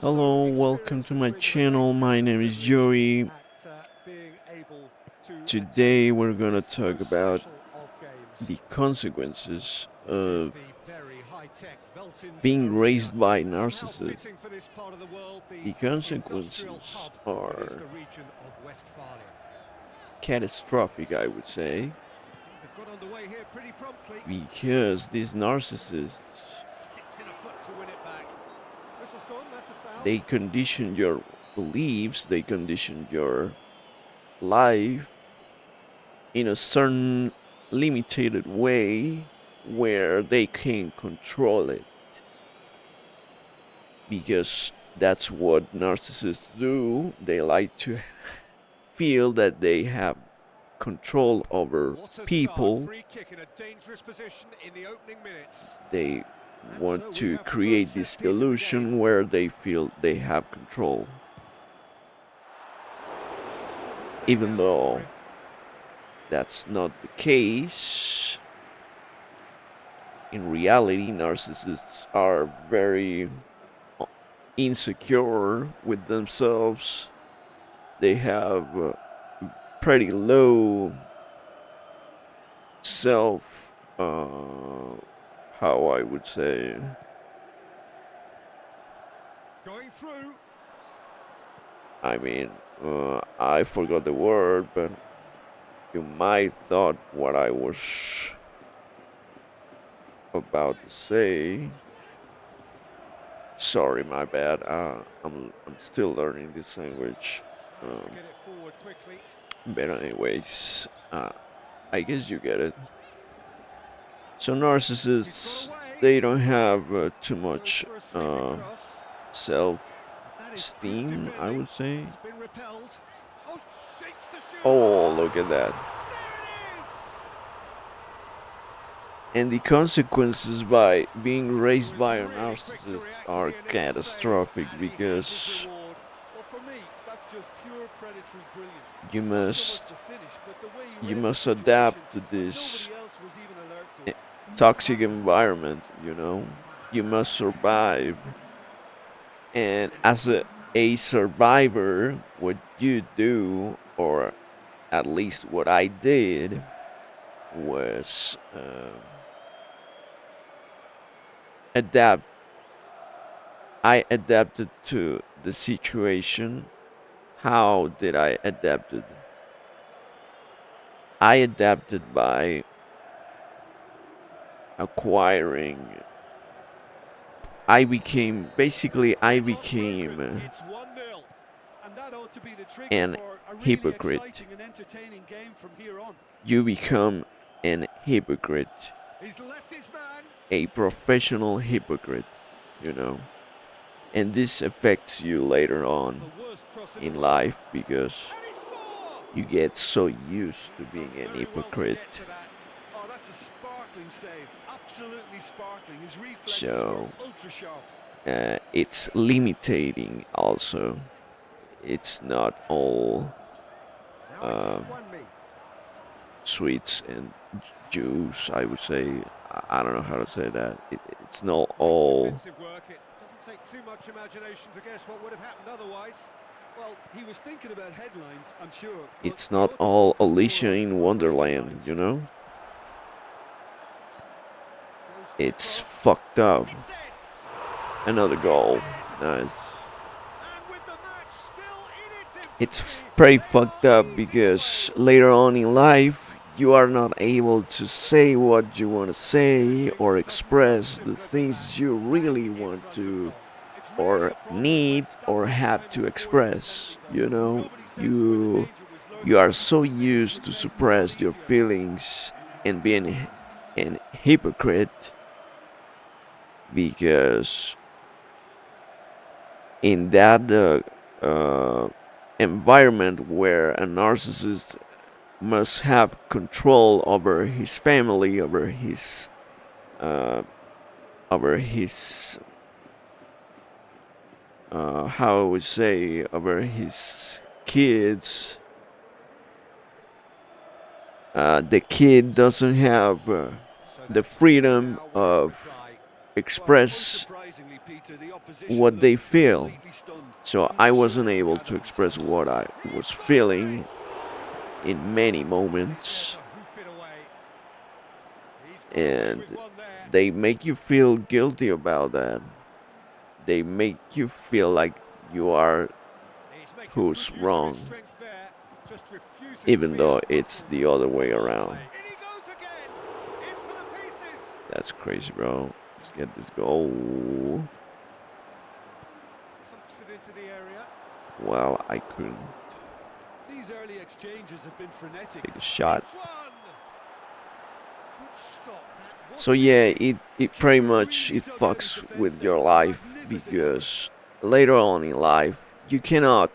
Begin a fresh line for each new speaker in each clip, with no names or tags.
Hello, welcome to my channel. My name is Joey. Today we're gonna talk about the consequences of being raised by narcissists. The consequences are catastrophic, I would say, because these narcissists, they condition your beliefs, they condition your life in a certain limited way where they can control it, because that's what narcissists do. They like to feel that they have control over people. They want to create this illusion where they feel they have control, even though that's not the case. In reality, narcissists are very insecure with themselves. They have pretty low self, how I would say, I mean, I forgot the word, but you might thought what I was about to say. Sorry, my bad. I'm still learning this language. But anyways, I guess you get it. So narcissists, they don't have too much self-esteem, I would say. Oh, look at that. And the consequences by being raised by a narcissist are catastrophic, because you must adapt to this toxic environment, you know. You must survive. And as a survivor, what you do, or at least what I did, was adapt. I adapted to the situation. How did I adapt it? I adapted by acquiring. I became an hypocrite. You become an hypocrite, a professional hypocrite, you know. And this affects you later on in life, because you get so used to being an hypocrite. So it's limiting also. It's not all sweets and juice, I would say. I don't know how to say that. It's not all. Too much imagination to guess what would have happened otherwise. Well, he was thinking about headlines, I'm sure. It's not all Alicia in Wonderland, you know? It's fucked up. Another goal. Nice. It's pretty fucked up, because later on in life, you are not able to say what you want to say, or express the things you really want to, or need, or have to express. You know, you are so used to suppress your feelings and being an hypocrite, because in that environment where a narcissist must have control over his family, over his how I would say, over his kids. The kid doesn't have the freedom of express what they feel. So I wasn't able to express what I was feeling in many moments, and they make you feel guilty about that. They make you feel like you are who's wrong, even though it's the other way around. That's crazy, bro. Let's get this goal. Well, I couldn't take a shot. So yeah, it pretty much it fucks with your life, because later on in life you cannot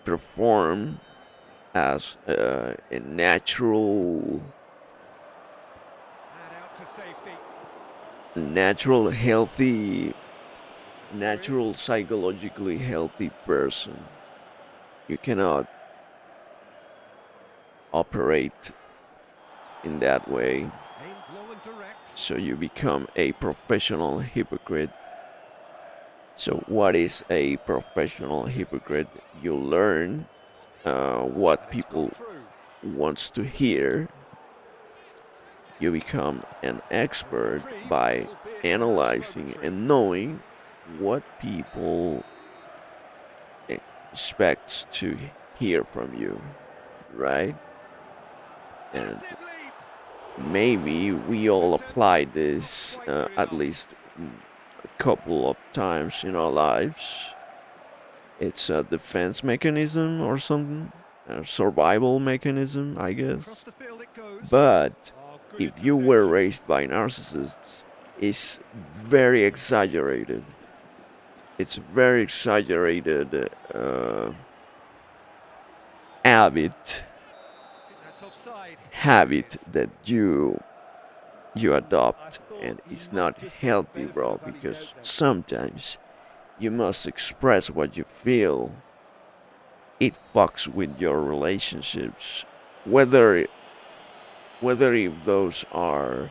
perform as a natural healthy natural psychologically healthy person. You cannot operate in that way. So you become a professional hypocrite. So what is a professional hypocrite? You learn what people wants to hear. You become an expert by analyzing and knowing what people expect to hear from you, right? And maybe we all apply this at least a couple of times in our lives. It's a defense mechanism or something, a survival mechanism, I guess. But if you were raised by narcissists, it's very exaggerated. It's very exaggerated habit habit that you adopt, and it's not healthy, bro, because sometimes you must express what you feel. It fucks with your relationships, whether if those are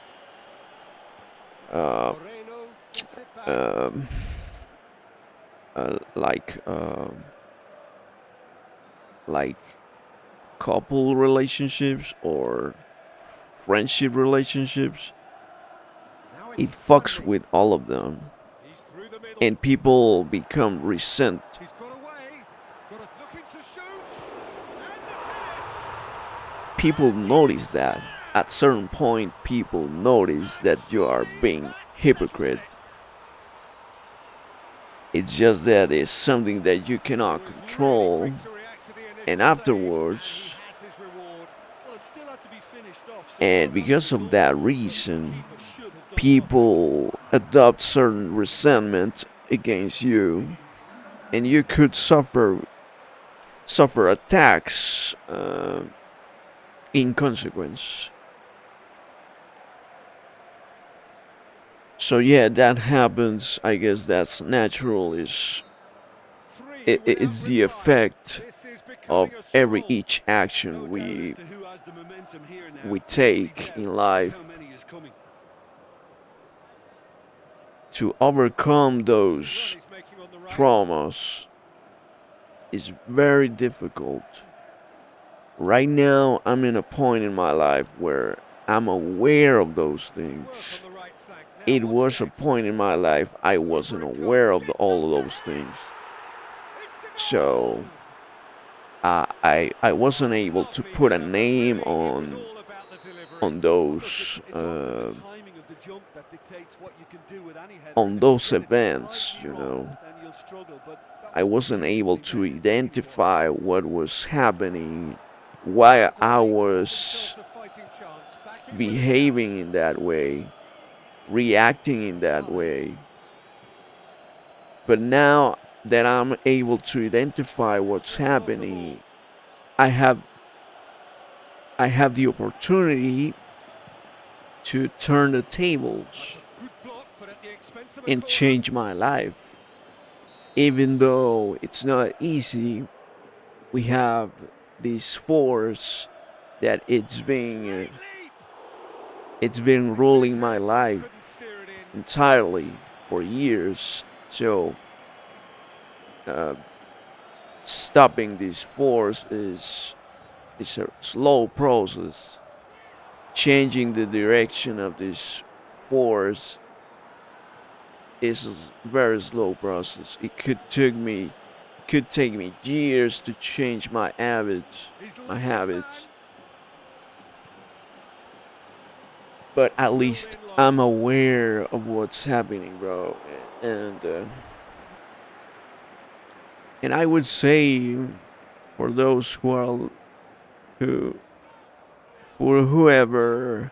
uh, um, like like couple relationships or friendship relationships. It fucks with all of them, and people become resent. People notice that. At certain point, people notice that you are being hypocrite. It's just that it's something that you cannot control, and afterwards, and because of that reason, people adopt certain resentment against you, and you could suffer attacks in consequence. So yeah, that happens. I guess that's natural. It's the effect of every each action we take in life. To overcome those traumas is very difficult. Right now, I'm in a point in my life where I'm aware of those things. It was a point in my life I wasn't aware of all of those things. So I wasn't able to put a name on those events, you know. I wasn't able to identify what was happening, why I was behaving in that way, reacting in that way. But now that I'm able to identify what's happening, I have the opportunity to turn the tables and change my life. Even though it's not easy, we have this force that it's being it's been ruling my life entirely for years. So uh, stopping this force is a slow process. Changing the direction of this force is a very slow process. It could take me years to change my habits. But at least I'm aware of what's happening, bro. And I would say for those who for whoever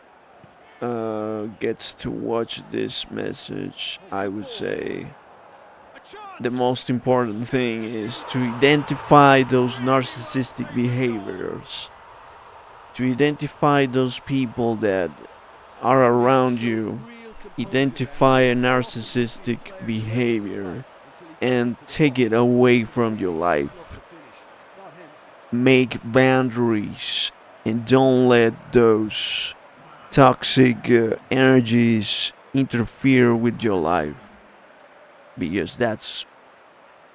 gets to watch this message, I would say the most important thing is to identify those narcissistic behaviors, to identify those people that are around you, identify a narcissistic behavior and take it away from your life. Make boundaries and don't let those toxic energies interfere with your life because that's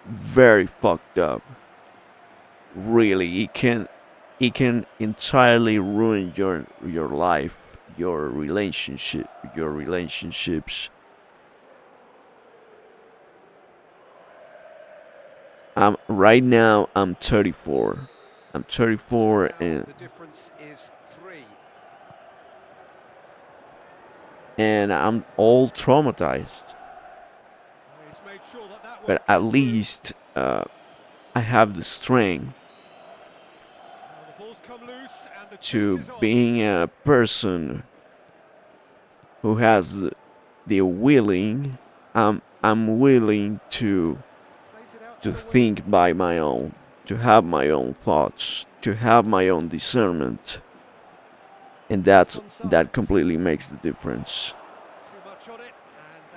very fucked up. Really, it can entirely ruin your life, your relationships. Right now I'm 34. I'm 34 and I'm all traumatized. But at least I have the strength to being a person who has the willing. I'm willing to think by my own, to have my own thoughts, to have my own discernment, and that completely makes the difference.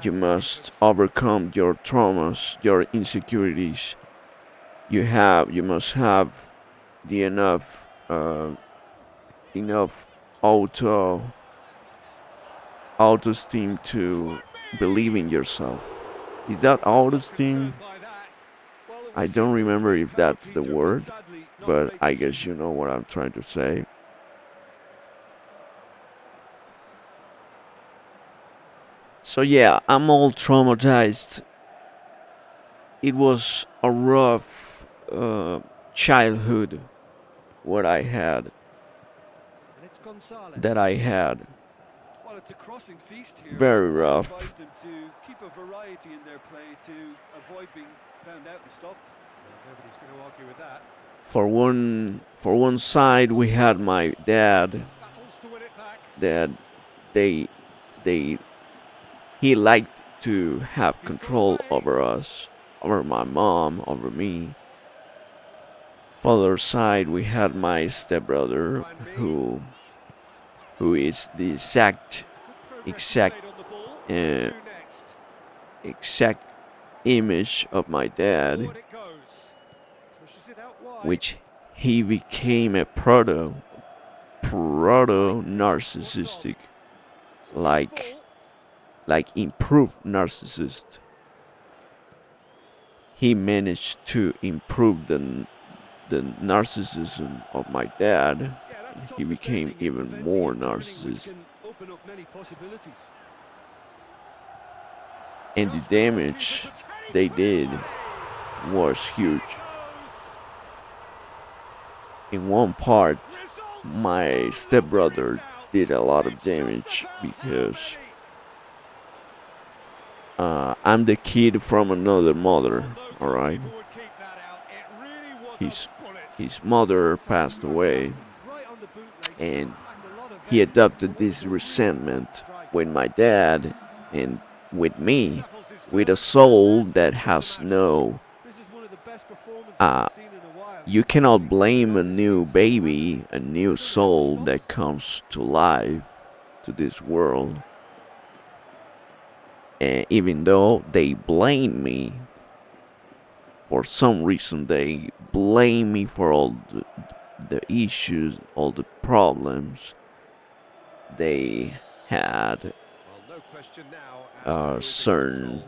You must overcome your traumas, your insecurities. You must have the enough auto autoesteem to believe in yourself. Is that autoesteem? I don't remember if that's the word, but I guess you know what I'm trying to say. So yeah, I'm all traumatized. It was a rough childhood what I had that I had. Very rough. For one side we had my dad that they they he liked to have control over us, over my mom, over me. For the other side we had my stepbrother who is the exact uh, exact image of my dad, which he became a proto narcissistic, like improved narcissist. He managed to improve the narcissism of my dad. He became even more narcissist, and the damage they did was huge. In one part, my stepbrother did a lot of damage because I'm the kid from another mother. All right, his his mother passed away, and he adopted this resentment with my dad and with me, with a soul that has no. Uh, you cannot blame a new baby, a new soul that comes to life to this world. And even though they blame me, for some reason they blame me for all the issues, all the problems they had certain,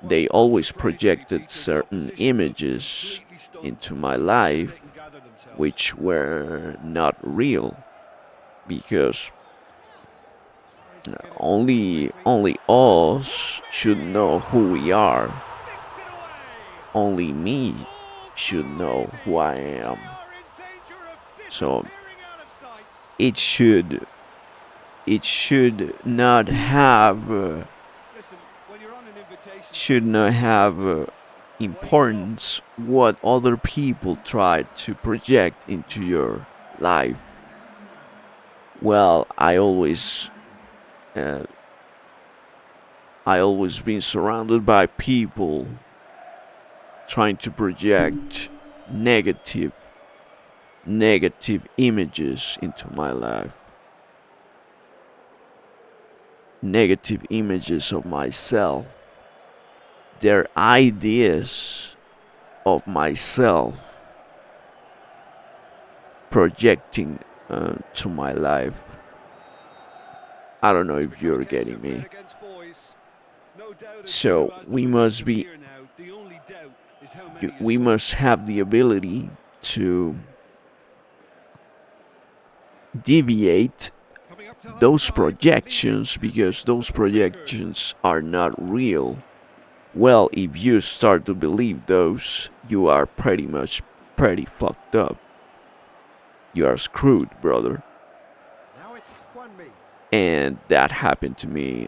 they always projected certain images into my life which were not real, because only us should know who we are. Only me should know who I am. So it should not have importance what other people try to project into your life. Well, I always been surrounded by people trying to project negative images into my life. Negative images of myself. Their ideas of myself projecting to my life. I don't know if you're getting me. So we must have the ability to deviate those projections, because those projections are not real. Well, if you start to believe those, you are pretty fucked up. You are screwed, brother. And that happened to me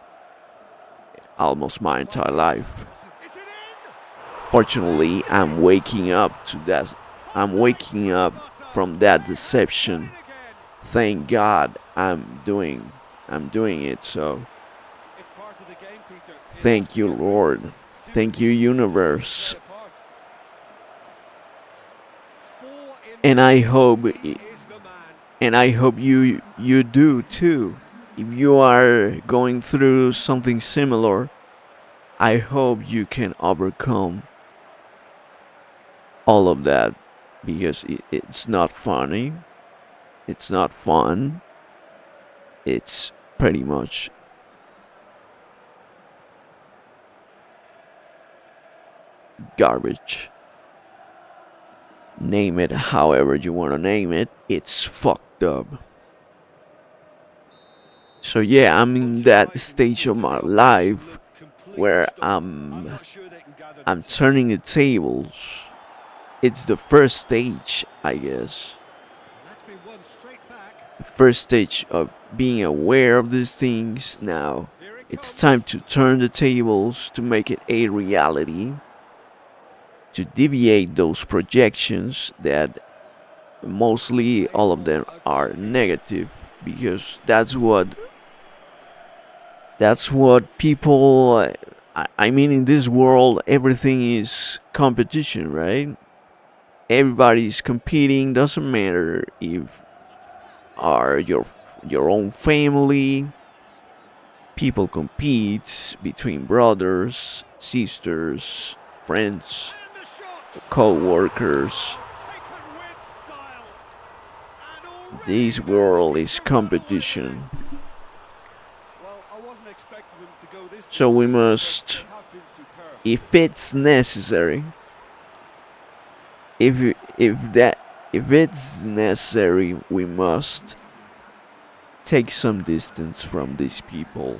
almost my entire life. Fortunately, I'm waking up from that deception. Thank God I'm doing it. So thank you, Lord. Thank you, universe. And I hope you do too. If you are going through something similar, I hope you can overcome all of that, because it's not funny. It's not fun. It's pretty much garbage. Name it however you want to name it. It's fucked up. So yeah, I'm in that stage of my life where I'm turning the tables. It's the first stage, I guess. The first stage of being aware of these things. Now it's time to turn the tables, to make it a reality, to deviate those projections that mostly all of them are negative, because that's what people, I mean, in this world everything is competition, right? Everybody's competing. Doesn't matter if are your own family. People compete between brothers, sisters, friends, co-workers. This world is competition. So we must, if it's necessary, if it's necessary, we must take some distance from these people,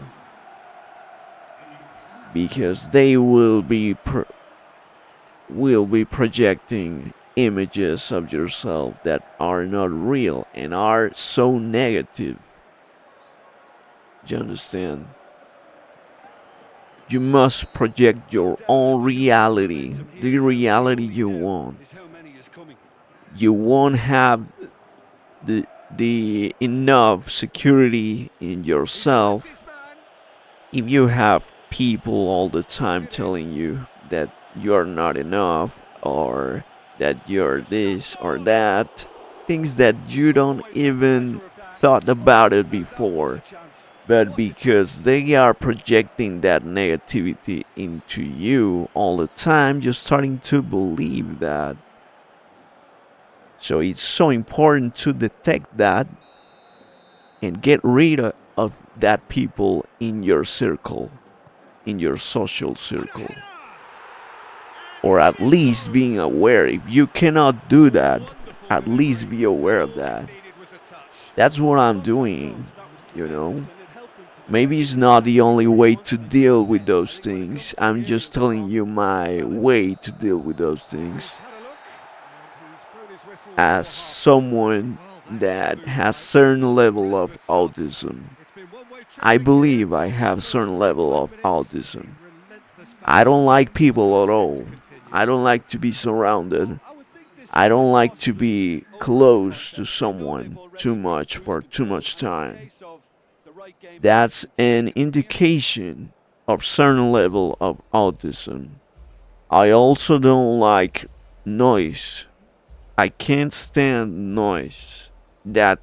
because they will be projecting images of yourself that are not real and are so negative. Do you understand? You must project your own reality, the reality you want. You won't have the enough security in yourself if you have people all the time telling you that you're not enough, or that you're this or that, things that you don't even thought about it before, but because they are projecting that negativity into you all the time, you're starting to believe that. So it's so important to detect that and get rid of that people in your circle, in your social circle, or at least being aware. If you cannot do that, at least be aware of that. That's what I'm doing, you know. Maybe it's not the only way to deal with those things. I'm just telling you my way to deal with those things. As someone that has certain level of autism, I believe I have certain level of autism. I don't like people at all. I don't like to be surrounded. I don't like to be close to someone too much for too much time. That's an indication of certain level of autism. I also don't like noise. I can't stand noise. That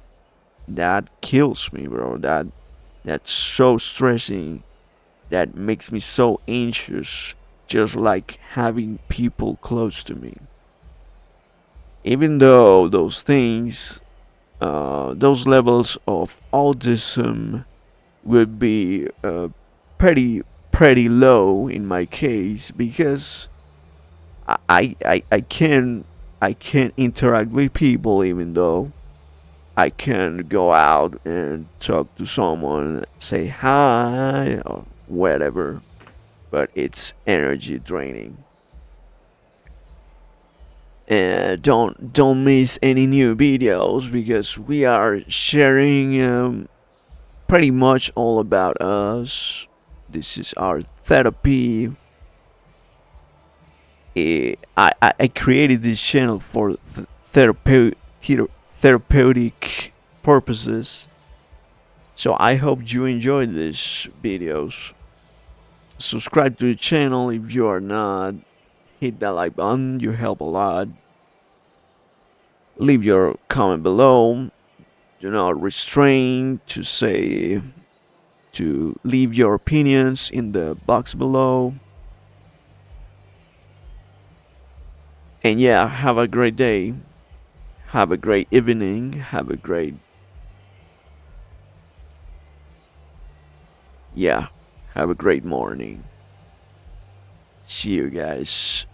kills me, bro. That's so stressing. That makes me so anxious. Just like having people close to me. Even though those things, those levels of autism would be pretty low in my case because I can interact with people even though I can go out and talk to someone, say hi or whatever, but it's energy draining. And don't miss any new videos because we are sharing pretty much all about us. This is our therapy. I created this channel for therapeutic purposes. So I hope you enjoyed these videos. Subscribe to the channel if you are not. Hit that like button, you help a lot. Leave your comment below. Do not restrain to leave your opinions in the box below. And yeah, have a great day. Have a great evening. Have a great, yeah, have a great morning. See you guys.